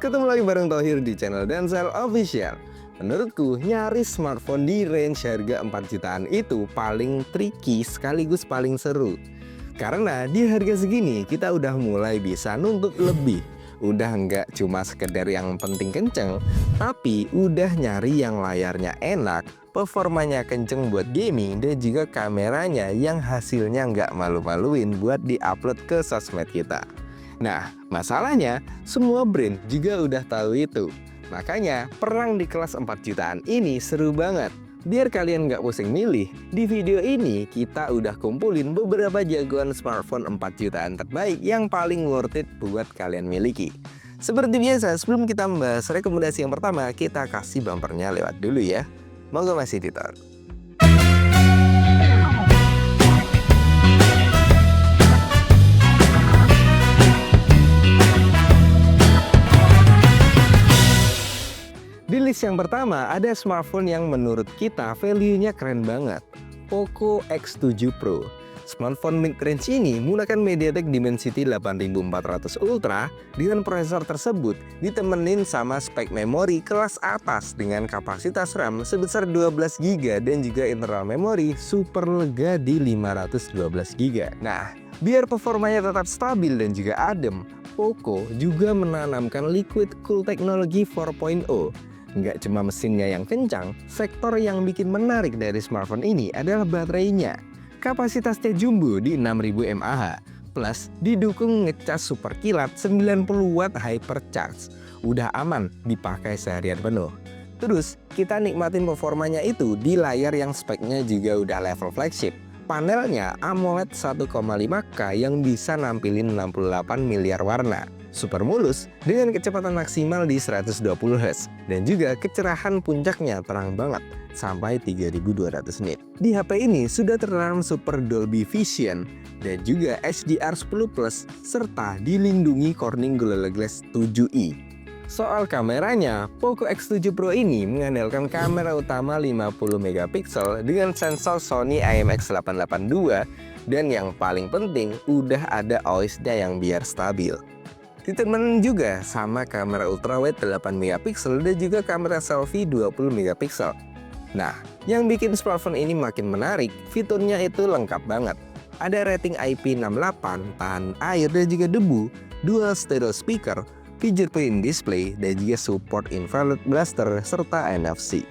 ketemu lagi bareng Thohir di channel Dansel Official. Menurutku, nyari smartphone di range harga 4 jutaan itu paling tricky sekaligus paling seru. Karena di harga segini kita udah mulai bisa nuntut lebih. Udah nggak cuma sekedar yang penting kenceng, tapi udah nyari yang layarnya enak, performanya kenceng buat gaming, dan juga kameranya yang hasilnya nggak malu-maluin buat diupload ke sosmed kita. Nah, masalahnya semua brand juga udah tahu itu. Makanya perang di kelas 4 jutaan ini seru banget. Biar kalian nggak pusing milih, di video ini kita udah kumpulin beberapa jagoan smartphone 4 jutaan terbaik yang paling worth it buat kalian miliki. Seperti biasa, sebelum kita membahas rekomendasi yang pertama, kita kasih bumpernya lewat dulu ya. Monggo Mas Editor. Di list yang pertama ada smartphone yang menurut kita value-nya keren banget, Poco X7 Pro. Smartphone mid-range ini menggunakan MediaTek Dimensity 8400 Ultra dengan prosesor tersebut ditemenin sama spek memori kelas atas dengan kapasitas RAM sebesar 12GB dan juga internal memori super lega di 512GB. Nah, biar performanya tetap stabil dan juga adem, Poco juga menanamkan Liquid Cool Technology 4.0. Nggak cuma mesinnya yang kencang, faktor yang bikin menarik dari smartphone ini adalah baterainya. Kapasitasnya jumbo di 6000 mAh, plus didukung ngecas super kilat 90 watt hypercharge. Udah aman dipakai seharian penuh. Terus, kita nikmatin performanya itu di layar yang speknya juga udah level flagship. Panelnya AMOLED 1,5K yang bisa nampilin 68 miliar warna. Super mulus dengan kecepatan maksimal di 120Hz dan juga kecerahan puncaknya terang banget sampai 3200 nit. Di HP ini sudah tertanam Super Dolby Vision dan juga HDR10+ serta dilindungi Corning Gorilla Glass 7i. Soal kameranya, Poco X7 Pro ini mengandalkan kamera utama 50MP dengan sensor Sony IMX882 dan yang paling penting udah ada OIS-nya yang biar stabil. Ditemenin juga sama kamera ultrawide 8MP dan juga kamera selfie 20MP. Nah, yang bikin smartphone ini makin menarik, fiturnya itu lengkap banget. Ada rating IP68, tahan air dan juga debu, dual stereo speaker, fingerprint display, dan juga support infrared blaster serta NFC.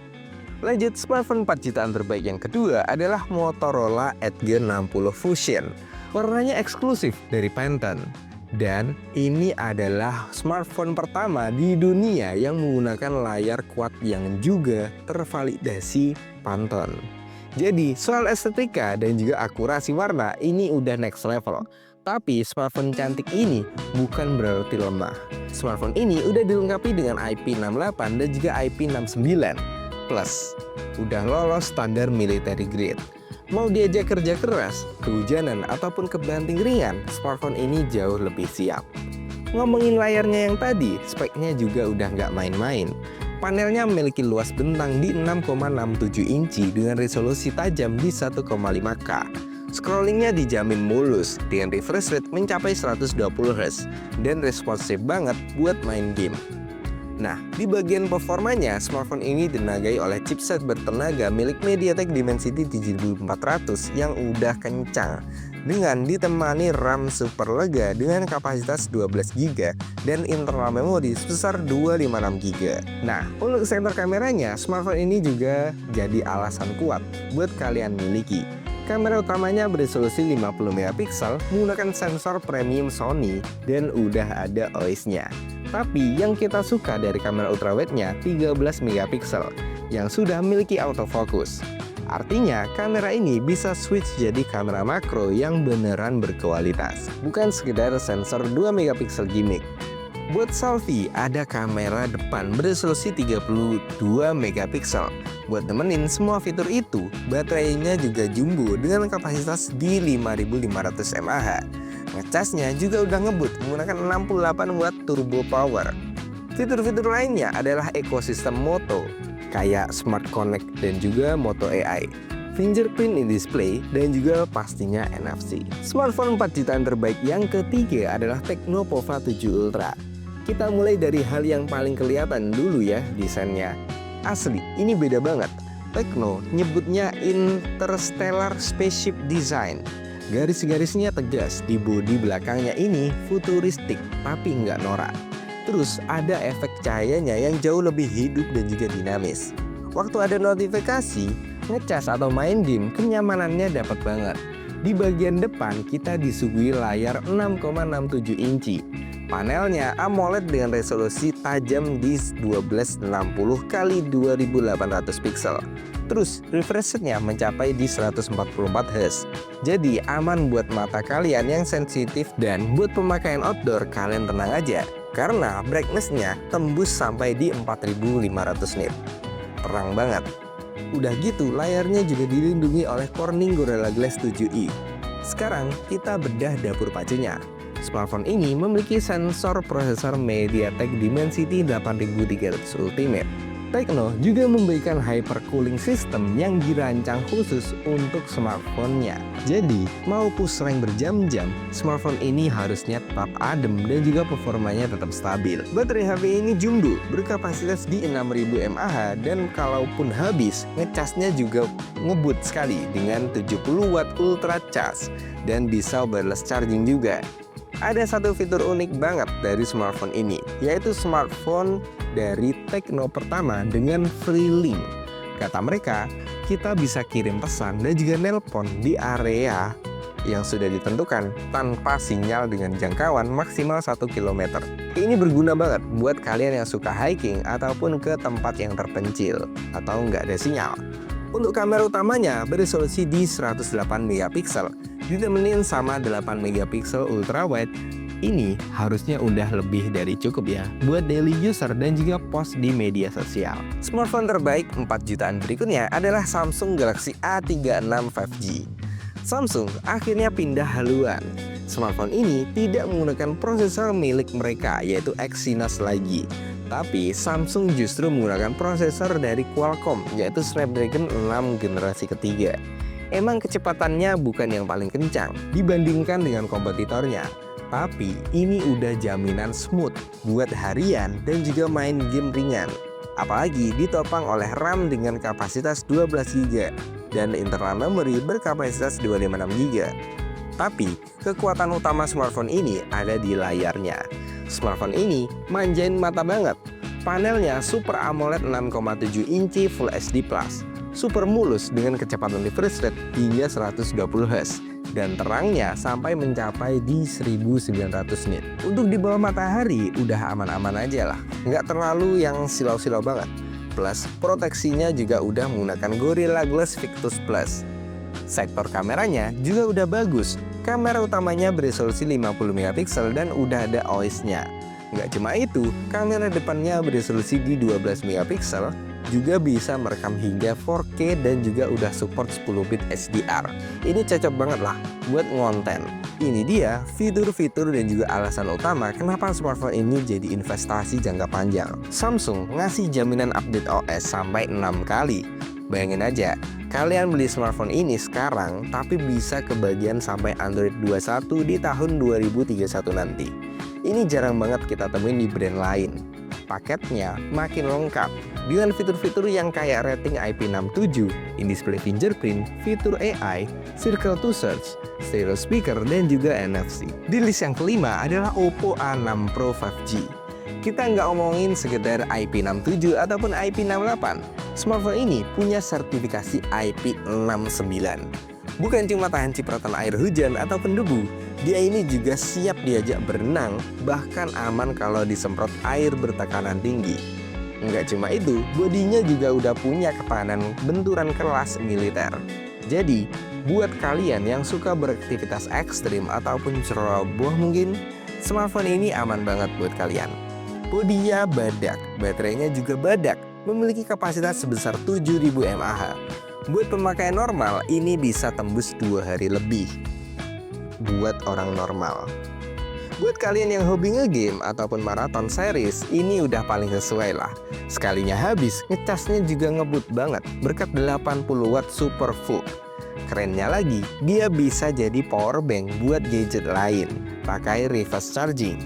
Lanjut, smartphone 4 jutaan terbaik yang kedua adalah Motorola Edge 60 Fusion. Warnanya eksklusif dari Pantone. Dan ini adalah smartphone pertama di dunia yang menggunakan layar quad yang juga tervalidasi Pantone. Jadi soal estetika dan juga akurasi warna ini udah next level. Tapi smartphone cantik ini bukan berarti lemah. Smartphone ini udah dilengkapi dengan IP68 dan juga IP69 plus udah lolos standar military grade. Mau diajak kerja keras, kehujanan, ataupun kebanting ringan, smartphone ini jauh lebih siap. Ngomongin layarnya yang tadi, speknya juga udah nggak main-main. Panelnya memiliki luas bentang di 6,67 inci dengan resolusi tajam di 1,5K. Scrollingnya dijamin mulus dengan refresh rate mencapai 120Hz dan responsif banget buat main game. Nah, di bagian performanya, smartphone ini ditenagai oleh chipset bertenaga milik MediaTek Dimensity 7400 yang udah kencang dengan ditemani RAM super lega dengan kapasitas 12GB dan internal memori sebesar 256GB. Nah, untuk sensor kameranya, smartphone ini juga jadi alasan kuat buat kalian miliki. Kamera utamanya beresolusi 50MP menggunakan sensor premium Sony dan udah ada OIS-nya. Tapi yang kita suka dari kamera ultrawide-nya 13MP yang sudah memiliki autofocus. Artinya kamera ini bisa switch jadi kamera makro yang beneran berkualitas, bukan sekedar sensor 2MP gimmick. Buat selfie, ada kamera depan beresolusi 32MP. Buat nemenin semua fitur itu, baterainya juga jumbo dengan kapasitas di 5500 mAh. Ngecasnya juga udah ngebut menggunakan 68 watt turbo power. Fitur-fitur lainnya adalah ekosistem Moto, kayak Smart Connect dan juga Moto AI, fingerprint in display, dan juga pastinya NFC. Smartphone 4 jutaan terbaik yang ketiga adalah Tecno Pova 7 Ultra. Kita mulai dari hal yang paling kelihatan dulu ya, desainnya. Asli, ini beda banget. Tecno nyebutnya Interstellar Spaceship Design. Garis-garisnya tegas, di bodi belakangnya ini futuristik tapi nggak norak. Terus ada efek cahayanya yang jauh lebih hidup dan juga dinamis. Waktu ada notifikasi, ngecas atau main game, kenyamanannya dapat banget. Di bagian depan kita disuguhi layar 6,67 inci. Panelnya AMOLED dengan resolusi tajam di 1260 x 2800 pixel. Terus refresh rate-nya mencapai di 144 Hz. Jadi aman buat mata kalian yang sensitif, dan buat pemakaian outdoor kalian tenang aja karena brightness-nya tembus sampai di 4500 nit. Terang banget. Udah gitu, layarnya juga dilindungi oleh Corning Gorilla Glass 7i. Sekarang kita bedah dapur pacunya. Smartphone ini memiliki sensor prosesor MediaTek Dimensity 8300 Ultimate. Tecno juga memberikan hypercooling system yang dirancang khusus untuk smartphone-nya. Jadi, mau push rank berjam-jam, smartphone ini harusnya tetap adem dan juga performanya tetap stabil. Baterai HP ini jumbo, berkapasitas di 6000 mAh, dan kalaupun habis, ngecasnya juga ngebut sekali dengan 70 watt ultra charge dan bisa wireless charging juga. Ada satu fitur unik banget dari smartphone ini, yaitu smartphone dari Tecno pertama dengan free link. Kata mereka, kita bisa kirim pesan dan juga nelpon di area yang sudah ditentukan tanpa sinyal dengan jangkauan maksimal 1 km. Ini berguna banget buat kalian yang suka hiking ataupun ke tempat yang terpencil atau nggak ada sinyal. Untuk kamera utamanya beresolusi di 108 megapiksel, ditemenin sama 8 megapiksel ultra wide. Ini harusnya udah lebih dari cukup ya buat daily user dan juga post di media sosial. Smartphone terbaik 4 jutaan berikutnya adalah Samsung Galaxy A36 5G. Samsung akhirnya pindah haluan. Smartphone ini tidak menggunakan prosesor milik mereka, yaitu Exynos lagi. Tapi Samsung justru menggunakan prosesor dari Qualcomm, yaitu Snapdragon 6 generasi ketiga. Emang kecepatannya bukan yang paling kencang dibandingkan dengan kompetitornya, tapi ini udah jaminan smooth buat harian dan juga main game ringan. Apalagi ditopang oleh RAM dengan kapasitas 12 GB dan internal memory berkapasitas 256 GB. Tapi kekuatan utama smartphone ini ada di layarnya. Smartphone ini manjain mata banget. Panelnya Super AMOLED 6,7 inci Full HD+, super mulus dengan kecepatan refresh rate hingga 120 Hz, dan terangnya sampai mencapai di 1900 nit. Untuk di bawah matahari udah aman-aman aja lah, nggak terlalu yang silau-silau banget. Plus proteksinya juga udah menggunakan Gorilla Glass Victus Plus. Sektor kameranya juga udah bagus. Kamera utamanya beresolusi 50 megapiksel dan udah ada OIS-nya. Nggak cuma itu, kamera depannya beresolusi di 12 megapiksel, juga bisa merekam hingga 4K dan juga udah support 10 bit HDR. Ini cocok banget lah buat ngonten. Ini dia fitur-fitur dan juga alasan utama kenapa smartphone ini jadi investasi jangka panjang. Samsung ngasih jaminan update OS sampai 6 kali. Bayangin aja, kalian beli smartphone ini sekarang tapi bisa kebagian sampai Android 21 di tahun 2031 nanti. Ini jarang banget kita temuin di brand lain. Paketnya makin lengkap dengan fitur-fitur yang kayak rating IP67, in-display fingerprint, fitur AI, circle to search, stereo speaker, dan juga NFC. Di list yang kelima adalah Oppo A6 Pro 5G. Kita nggak ngomongin sekedar IP67 ataupun IP68. Smartphone ini punya sertifikasi IP69. Bukan cuma tahan cipratan air hujan ataupun debu, dia ini juga siap diajak berenang, bahkan aman kalau disemprot air bertekanan tinggi. Nggak cuma itu, bodinya juga udah punya ketahanan benturan kelas militer. Jadi, buat kalian yang suka beraktivitas ekstrim ataupun ceroboh mungkin, smartphone ini aman banget buat kalian. Bodinya badak, baterainya juga badak, memiliki kapasitas sebesar 7000 mAh. Buat pemakaian normal, ini bisa tembus 2 hari lebih. Buat orang normal. Buat kalian yang hobi nge-game ataupun maraton series, ini udah paling sesuai lah. Sekalinya habis, ngecasnya juga ngebut banget berkat 80 watt super full. Kerennya lagi, dia bisa jadi power bank buat gadget lain, pakai reverse charging.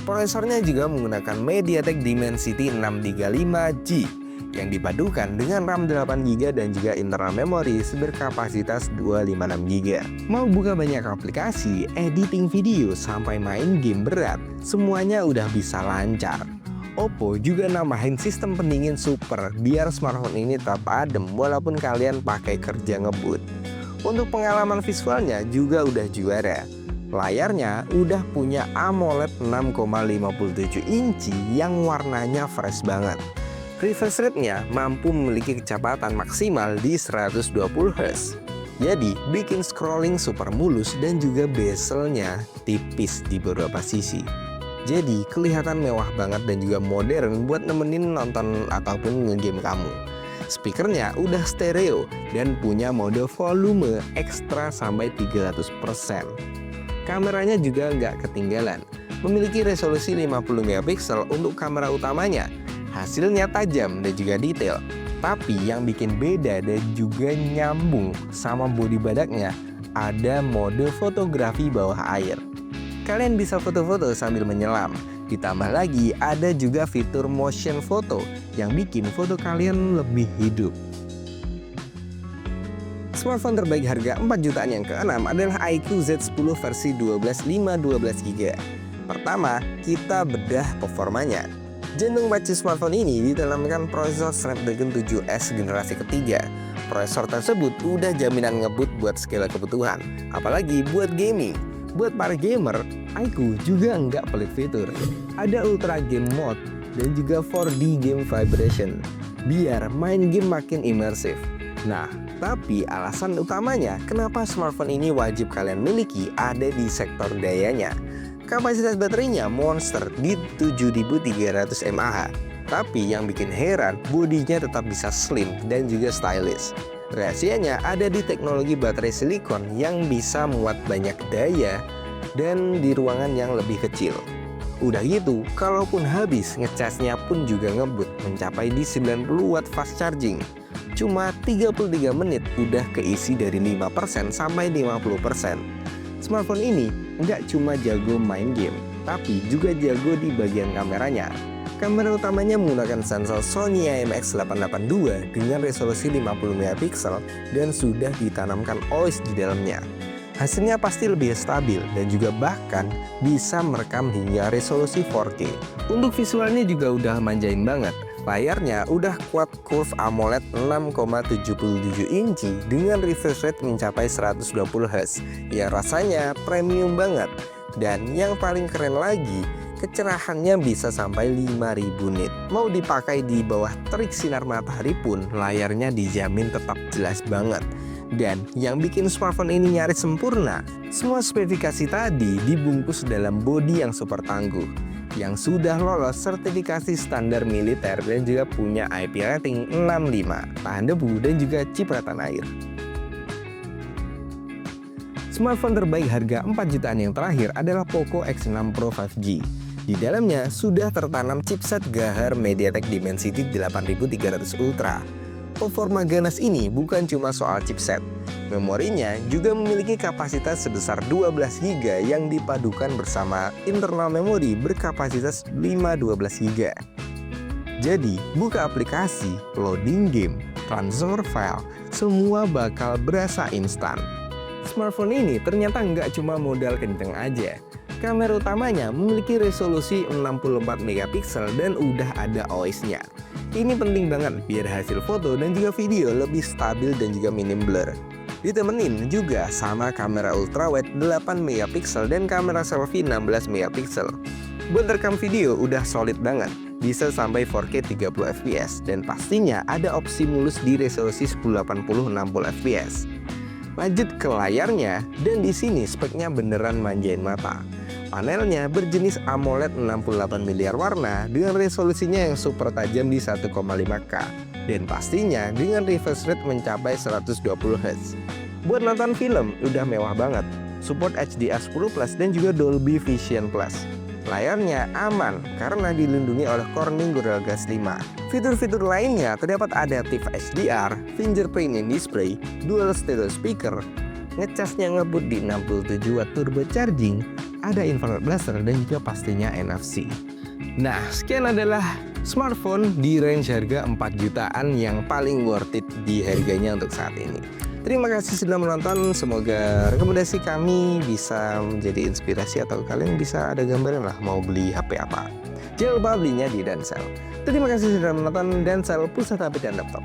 Prosesornya juga menggunakan MediaTek Dimensity 635G yang dipadukan dengan RAM 8GB dan juga internal memori berkapasitas 256GB. Mau buka banyak aplikasi, editing video, sampai main game berat, semuanya udah bisa lancar. Oppo juga nambahin sistem pendingin super biar smartphone ini tetap adem walaupun kalian pakai kerja ngebut. Untuk pengalaman visualnya juga udah juara. Layarnya udah punya AMOLED 6,57 inci yang warnanya fresh banget. Refresh rate-nya mampu memiliki kecepatan maksimal di 120Hz. Jadi bikin scrolling super mulus dan juga bezelnya tipis di beberapa sisi. Jadi kelihatan mewah banget dan juga modern buat nemenin nonton ataupun ngegame kamu. Speakernya udah stereo dan punya mode volume ekstra sampai 300%. Kameranya juga nggak ketinggalan, memiliki resolusi 50MP untuk kamera utamanya. Hasilnya tajam dan juga detail. Tapi yang bikin beda dan juga nyambung sama bodi badaknya, ada mode fotografi bawah air. Kalian bisa foto-foto sambil menyelam. Ditambah lagi ada juga fitur motion photo yang bikin foto kalian lebih hidup. Smartphone terbaik harga 4 jutaan yang ke-6 adalah iQOO Z10 versi 12.5/12GB. Pertama, kita bedah performanya. Jantung baci smartphone ini ditanamkan prosesor Snapdragon 7S generasi ketiga. Prosesor tersebut udah jaminan ngebut buat segala kebutuhan, apalagi buat gaming. Buat para gamer, iQOO juga nggak pelit fitur. Ada Ultra Game Mode dan juga 4D Game Vibration, biar main game makin imersif. Nah, tapi alasan utamanya kenapa smartphone ini wajib kalian miliki ada di sektor dayanya. Kapasitas baterainya monster di 7300 mAh. Tapi yang bikin heran, bodinya tetap bisa slim dan juga stylish. Rahasianya ada di teknologi baterai silikon yang bisa muat banyak daya dan di ruangan yang lebih kecil. Udah gitu, kalaupun habis, ngecasnya pun juga ngebut mencapai di 90 watt fast charging. Cuma 33 menit udah keisi dari 5% sampai 50%. Smartphone ini nggak cuma jago main game, tapi juga jago di bagian kameranya. Kamera utamanya menggunakan sensor Sony IMX882 dengan resolusi 50MP dan sudah ditanamkan OIS di dalamnya. Hasilnya pasti lebih stabil dan juga bahkan bisa merekam hingga resolusi 4K. Untuk visualnya juga udah manjain banget. Layarnya udah quad curve AMOLED 6,77 inci dengan refresh rate mencapai 120Hz. Ya rasanya premium banget. Dan yang paling keren lagi, kecerahannya bisa sampai 5000 nit. Mau dipakai di bawah terik sinar matahari pun layarnya dijamin tetap jelas banget. Dan yang bikin smartphone ini nyaris sempurna, semua spesifikasi tadi dibungkus dalam bodi yang super tangguh, yang sudah lolos sertifikasi standar militer dan juga punya IP rating 65, tahan debu dan juga cipratan air. Smartphone terbaik harga 4 jutaan yang terakhir adalah Poco X6 Pro 5G. Di dalamnya sudah tertanam chipset Gahar MediaTek Dimensity 8300 Ultra. Performa ganas ini bukan cuma soal chipset. Memorinya juga memiliki kapasitas sebesar 12GB yang dipadukan bersama internal memori berkapasitas 512GB. Jadi, buka aplikasi, loading game, transfer file, semua bakal berasa instan. Smartphone ini ternyata nggak cuma modal kenceng aja. Kamera utamanya memiliki resolusi 64MP dan udah ada OIS-nya. Ini penting banget biar hasil foto dan juga video lebih stabil dan juga minim blur. Ditemenin juga sama kamera ultrawide 8MP dan kamera selfie 16MP. Buat rekam video udah solid banget, bisa sampai 4K 30fps dan pastinya ada opsi mulus di resolusi 1080 60fps. Lanjut ke layarnya, dan di sini speknya beneran manjain mata. Panelnya berjenis AMOLED 68 miliar warna dengan resolusinya yang super tajam di 1,5K. Dan pastinya dengan refresh rate mencapai 120Hz. Buat nonton film udah mewah banget. Support HDR10 Plus dan juga Dolby Vision Plus. Layarnya aman karena dilindungi oleh Corning Gorilla Glass 5. Fitur-fitur lainnya terdapat adaptive HDR, fingerprint in display, dual stereo speaker, ngecasnya ngebut di 67 watt turbo charging, ada infrared blaster, dan juga pastinya NFC. Nah, sekian adalah smartphone di range harga 4 jutaan yang paling worth it di harganya untuk saat ini. Terima kasih sudah menonton, semoga rekomendasi kami bisa menjadi inspirasi atau kalian bisa ada gambaran lah mau beli HP apa. Jangan lupa belinya di Dansel. Terima kasih sudah menonton Dansel, pusat HP dan laptop.